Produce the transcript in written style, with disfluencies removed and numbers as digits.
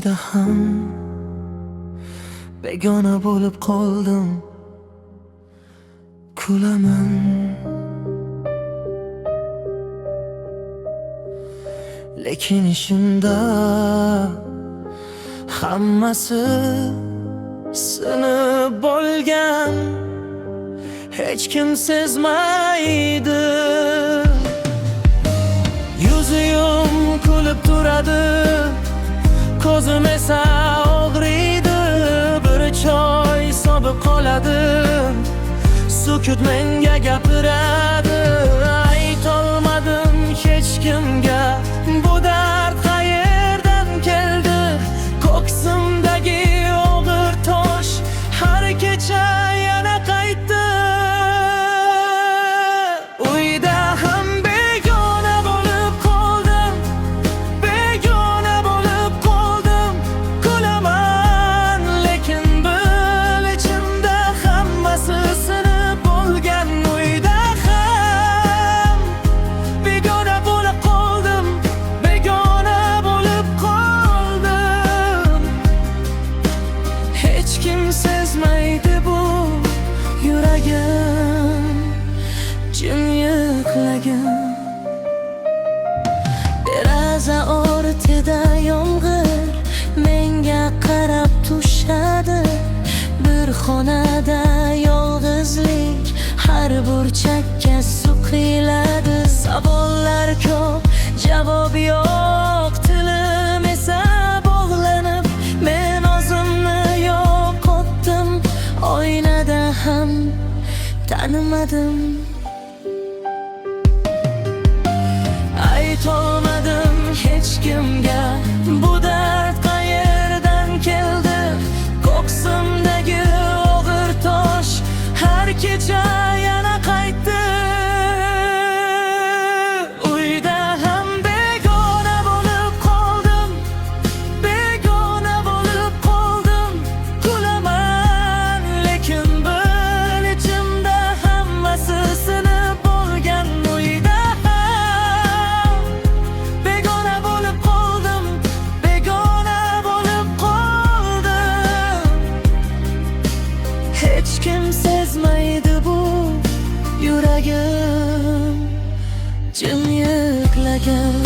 uyda ham begona bo'lib qoldim. Kulaman, lekin ishimda hammasi sinib bo'lgan. Hech kim sezmaydi. Yuzim kulib turadi, ko'zim esa og'riydi. Bir choy sobib qoladi, sukut menga gapiradi. Aytolmadim hech kimga bu dard qayerdan keldi. Ko'ksimdagi og'ir tosh har kecha yana qaytdi. Uyda ham begona bo'lib qoldim, begona bo'lib qoldim. Kulaman, lekin bil ichimda hammasi sinib bo'lgan. Uyda ham begona bo'lib qoldim, begona bo'lib qoldim. Hech kim sezmaydi bu yuragim jim yiqlagan. Deraza ortida yomg'ir menga qarab tushadi. Bir xonada yolg'izlik har burchakka suv quyiladi. Savollar ko'p, javob yo'q, tilim esa bog'lanib. Men o'zimni yo'qotdim, oynada ham tanimadim. Aytolmadim hech kimga bu dard qayerdan keldi. Ko'ksimdagi og'ir tosh har kecha yana qaytdi. Uyda ham begona bo'lib qoldim, begona bo'lib qoldim. Kulaman, lekin bil ichimda hammasi sinib bo'lgan. Uyda ham begona bo'lib qoldim, begona bo'lib qoldim. Hech kim sezmaydi bu yuragim jim yiqlagan.